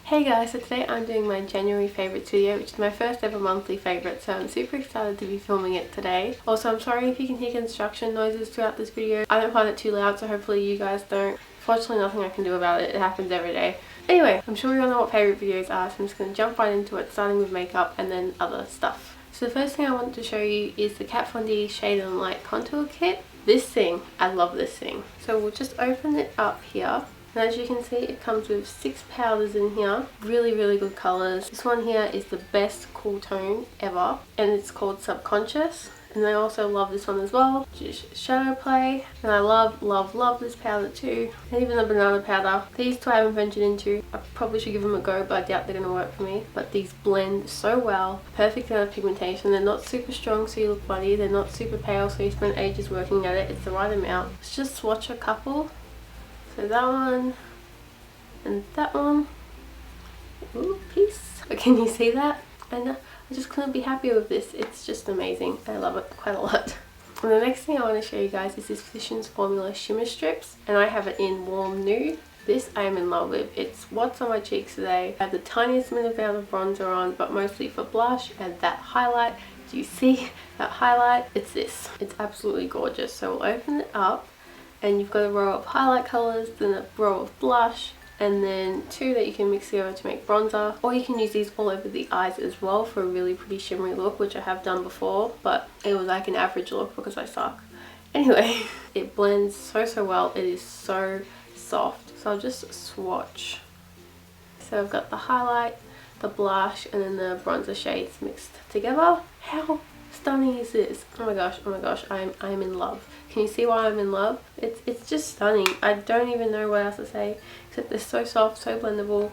Hey guys, so today I'm doing my January favourites video, which is my first ever monthly favourite, so I'm super excited to be filming it today. Also, I'm sorry if you can hear construction noises throughout this video. I don't find it too loud, so hopefully you guys don't. Fortunately, nothing I can do about it. It happens every day. Anyway, I'm sure we all know what favourite videos are, so I'm just going to jump right into it, starting with makeup and then other stuff. So the first thing I want to show you is the Kat Von D Shade and Light Contour Kit. This thing, I love this thing. So we'll just open it up here. And as you can see, it comes with 6 powders in here. Really good colours. This one here is the best cool tone ever. And it's called Subconscious. And I also love this one as well, just Shadow Play. And I love this powder too. And even the banana powder. These two I haven't ventured into. I probably should give them a go, but I doubt they're going to work for me. But these blend so well. Perfect amount of pigmentation. They're not super strong so you look muddy. They're not super pale so you spend ages working at it. It's the right amount. Let's just swatch a couple. So that one and that one. Ooh, peace. But can you see that? And I just couldn't be happier with this. It's just amazing. I love it quite a lot. And the next thing I want to show you guys is this Physicians Formula Shimmer Strips. And I have it in Warm Nude. This I am in love with. It's what's on my cheeks today. I have the tiniest amount of bronzer on, but mostly for blush and that highlight. Do you see that highlight? It's this. It's absolutely gorgeous. So we'll open it up. And you've got a row of highlight colours, then a row of blush, and then 2 that you can mix together to make bronzer. Or you can use these all over the eyes as well for a really pretty shimmery look, which I have done before, but it was like an average look because I suck. Anyway, it blends so well. It is so soft. So I'll just swatch. So I've got the highlight, the blush, and then the bronzer shades mixed together. How stunning is this? Oh my gosh, I'm in love. Can you see why I'm in love? It's just stunning. I don't even know what else to say, except they're so soft, so blendable,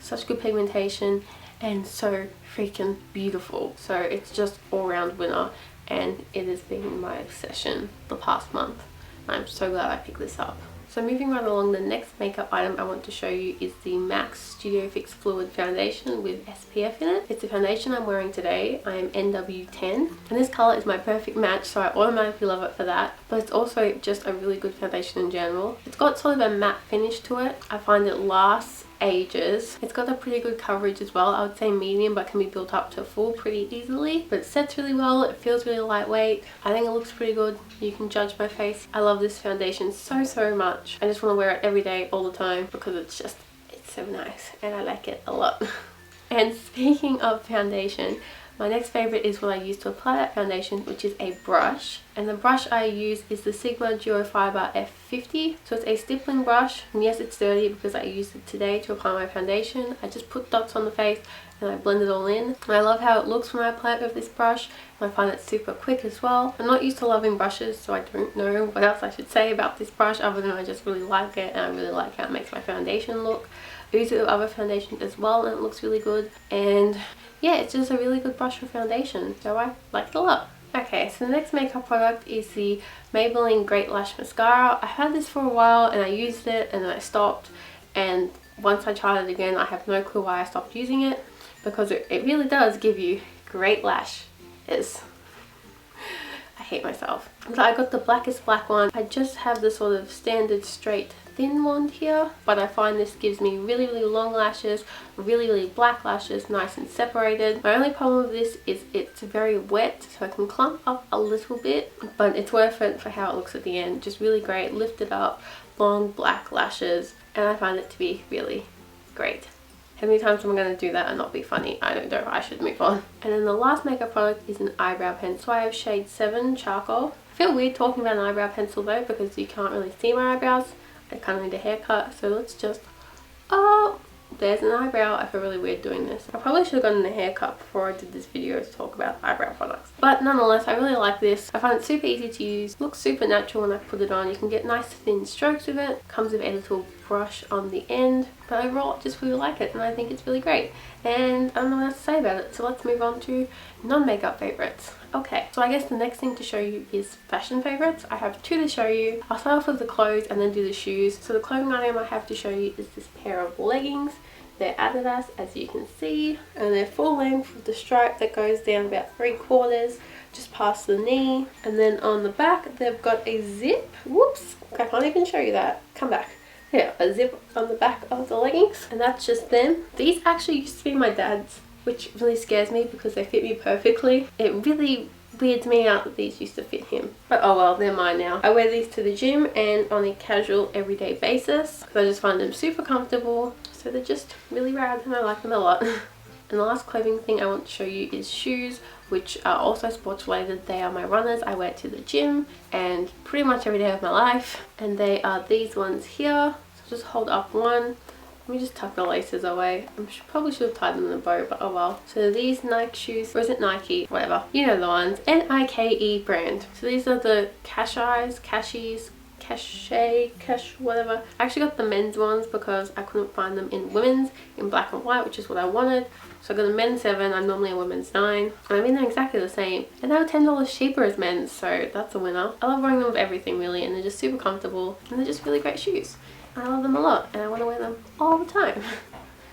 such good pigmentation, and so freaking beautiful. So it's just all-round winner, and it has been my obsession the past month. I'm so glad I picked this up. So moving right along, the next makeup item I want to show you is the MAC Studio Fix Fluid Foundation with SPF in it. It's the foundation I'm wearing today. I am NW10 and this colour is my perfect match, so I automatically love it for that. But it's also just a really good foundation in general. It's got sort of a matte finish to it. I find it lasts ages. It's got a pretty good coverage as well. I would say medium, but can be built up to full pretty easily. But it sets really well. It feels really lightweight. I think it looks pretty good. You can judge my face. I love this foundation so much. I just want to wear it every day, all the time, because it's so nice and I like it a lot. And speaking of foundation, my next favourite is what I use to apply that foundation, which is a brush. And the brush I use is the Sigma Duo Fiber F50. So it's a stippling brush, and yes, it's dirty because I used it today to apply my foundation. I just put dots on the face and I blend it all in. And I love how it looks when I apply it with this brush. And I find it super quick as well. I'm not used to loving brushes, so I don't know what else I should say about this brush other than I just really like it, and I really like how it makes my foundation look. I use it with other foundations as well and it looks really good. And yeah, it's just a really good brush for foundation, so I like it a lot. Okay, so the next makeup product is the Maybelline Great Lash Mascara. I had this for a while and I used it and then I stopped, and once I tried it again I have no clue why I stopped using it, because it really does give you great lashes. I hate myself. So I got the blackest black one. I just have the sort of standard straight thin wand here, but I find this gives me really long lashes, really black lashes, nice and separated. My only problem with this is it's very wet, so it can clump up a little bit, but it's worth it for how it looks at the end. Just really great, lifted up, long black lashes, and I find it to be really great. How many times am I going to do that and not be funny? I don't know. I should move on. And then the last makeup product is an eyebrow pencil. So I have shade 7 Charcoal. I feel weird talking about an eyebrow pencil though, because you can't really see my eyebrows. I kind of need a haircut, so let's just, oh, there's an eyebrow. I feel really weird doing this. I probably should have gotten a haircut before I did this video to talk about eyebrow products. But nonetheless, I really like this. I find it super easy to use. Looks super natural when I put it on. You can get nice thin strokes with it. Comes with a little brush on the end. But overall, I just really like it and I think it's really great. And I don't know what else to say about it. So let's move on to non-makeup favourites. Okay, so I guess the next thing to show you is fashion favourites. I have 2 to show you. I'll start off with the clothes and then do the shoes. So the clothing item I have to show you is this pair of leggings. They're Adidas, as you can see, and they're full length with the stripe that goes down about 3/4, just past the knee. And then on the back they've got a zip. Whoops, I can't even show you that. Come back. Yeah, a zip on the back of the leggings, and that's just them. These actually used to be my dad's, which really scares me because they fit me perfectly. It really weirds me out that these used to fit him, but oh well, they're mine now. I wear these to the gym and on a casual everyday basis because I just find them super comfortable, so they're just really rad and I like them a lot. And the last clothing thing I want to show you is shoes, which are also sports related. They are my runners. I wear to the gym and pretty much every day of my life, and they are these ones here. So just hold up one. Let me just tuck the laces away. Probably should have tied them in a bow, but oh well. So these Nike shoes, or is it Nike? Whatever. You know the ones. Nike brand. So these are the Cashies, whatever. I actually got the men's ones because I couldn't find them in women's in black and white, which is what I wanted. So I got a men's 7, I'm normally a women's 9. And I mean, they're exactly the same. And they were $10 cheaper as men's, so that's a winner. I love wearing them with everything really, and they're just super comfortable. And they're just really great shoes. I love them a lot and I want to wear them all the time.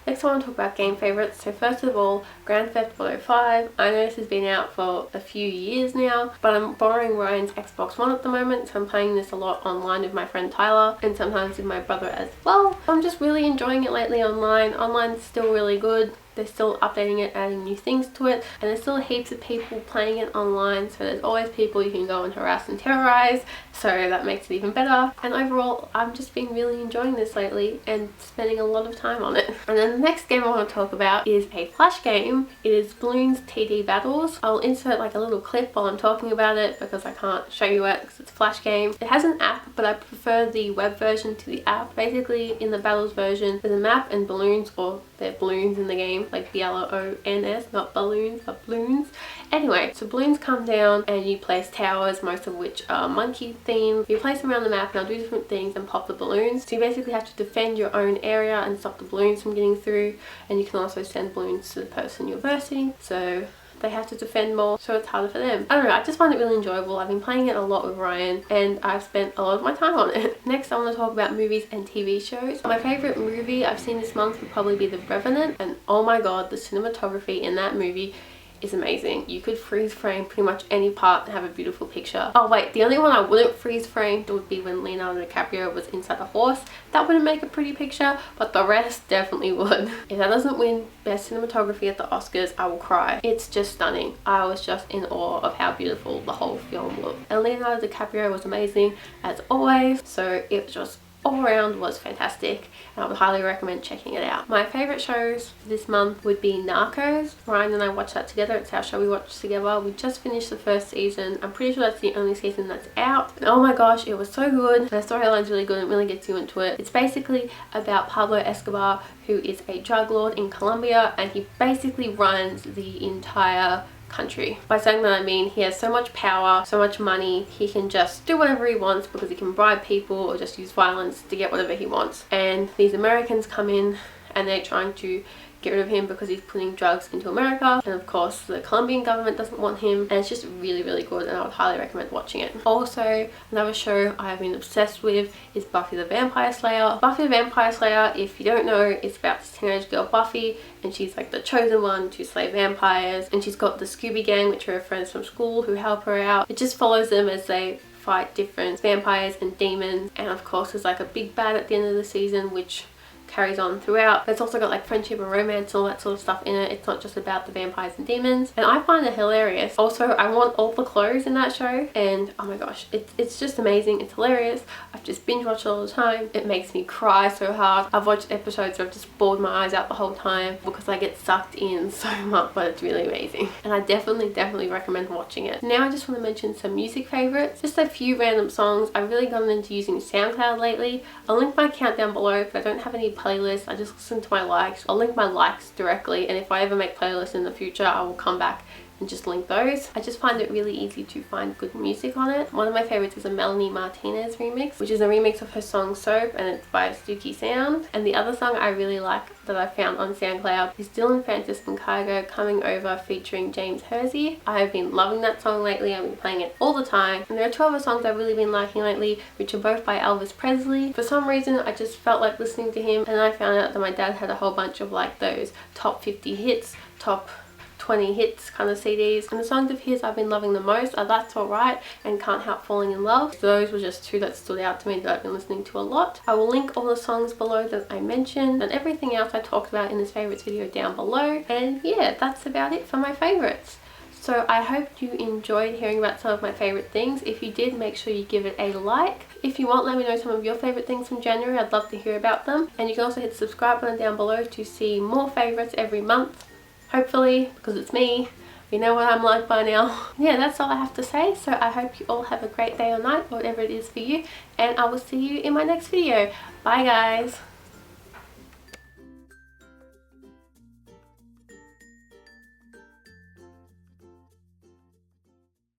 Next I want to talk about game favourites. So first of all, Grand Theft Auto 5. I know this has been out for a few years now, but I'm borrowing Ryan's Xbox One at the moment, so I'm playing this a lot online with my friend Tyler and sometimes with my brother as well. I'm just really enjoying it lately online. Online's still really good. They're still updating it, adding new things to it, and there's still heaps of people playing it online, so there's always people you can go and harass and terrorize, so that makes it even better. And overall, I've just been really enjoying this lately and spending a lot of time on it. And then the next game I want to talk about is a flash game. It is Bloons TD Battles. I'll insert like a little clip while I'm talking about it because I can't show you it because it's a flash game. It has an app, but I prefer the web version to the app. Basically, in the battles version, there's a map and balloons, or they're balloons in the game, like B-L-O-N-S, not balloons, but balloons. Anyway, so balloons come down and you place towers, most of which are monkey themed. You place them around the map and they'll do different things and pop the balloons. So you basically have to defend your own area and stop the balloons from getting through, and you can also send balloons to the person you're versing, so they have to defend more, so it's harder for them. I don't know, I just find it really enjoyable. I've been playing it a lot with Ryan and I've spent a lot of my time on it. Next I want to talk about movies and TV shows. My favourite movie I've seen this month would probably be The Revenant, and oh my god, the cinematography in that movie is amazing. You could freeze frame pretty much any part and have a beautiful picture. Oh wait, the only one I wouldn't freeze frame would be when Leonardo DiCaprio was inside the horse. That wouldn't make a pretty picture, but the rest definitely would. If that doesn't win best cinematography at the Oscars, I will cry. It's just stunning. I was just in awe of how beautiful the whole film looked. And Leonardo DiCaprio was amazing as always, so it just all around was fantastic, and I would highly recommend checking it out. My favourite shows for this month would be Narcos. Ryan and I watched that together. It's our show we watched together. We just finished the first season. I'm pretty sure that's the only season that's out. And oh my gosh, it was so good. The storyline's really good and really gets you into it. It's basically about Pablo Escobar, who is a drug lord in Colombia, and he basically runs the entire country. By saying that I mean he has so much power, so much money, he can just do whatever he wants because he can bribe people or just use violence to get whatever he wants. And these Americans come in and they're trying to get rid of him because he's putting drugs into America, and of course the Colombian government doesn't want him, and it's just really good, and I would highly recommend watching it. Also, another show I have been obsessed with is Buffy the Vampire Slayer. Buffy the Vampire Slayer, if you don't know, it's about this teenage girl Buffy, and she's like the chosen one to slay vampires, and she's got the Scooby Gang, which are her friends from school who help her out. It just follows them as they fight different vampires and demons, and of course there's like a big bad at the end of the season which carries on throughout. But it's also got like friendship and romance and all that sort of stuff in it. It's not just about the vampires and demons, and I find it hilarious. Also, I want all the clothes in that show, and oh my gosh, it's just amazing. It's hilarious. I've just binge watched it all the time. It makes me cry so hard. I've watched episodes where I've just bawled my eyes out the whole time because I get sucked in so much, but it's really amazing, and I definitely recommend watching it. Now I just want to mention some music favorites, just a few random songs. I've really gotten into using SoundCloud lately. I'll link my account down below, but I don't have any playlist. I just listen to my likes. I'll link my likes directly, and if I ever make playlists in the future, I will come back and just link those. I just find it really easy to find good music on it. One of my favorites is a Melanie Martinez remix, which is a remix of her song Soap, and it's by Stooky Sound. And the other song I really like that I found on SoundCloud is Dylan Francis and Kygo Coming Over featuring James Hersey. I have been loving that song lately. I've been playing it all the time. And there are two other songs I've really been liking lately, which are both by Elvis Presley. For some reason, I just felt like listening to him, and I found out that my dad had a whole bunch of like those top 50 hits, top 20 hits kind of CDs. And the songs of his I've been loving the most are That's Alright and Can't Help Falling in Love. Those were just two that stood out to me that I've been listening to a lot. I will link all the songs below that I mentioned and everything else I talked about in this favourites video down below. And yeah, that's about it for my favourites. So I hope you enjoyed hearing about some of my favourite things. If you did, make sure you give it a like. If you want, let me know some of your favourite things from January. I'd love to hear about them. And you can also hit the subscribe button down below to see more favourites every month. Hopefully, because it's me. You know what I'm like by now. Yeah, that's all I have to say. So I hope you all have a great day or night, whatever it is for you. And I will see you in my next video. Bye guys.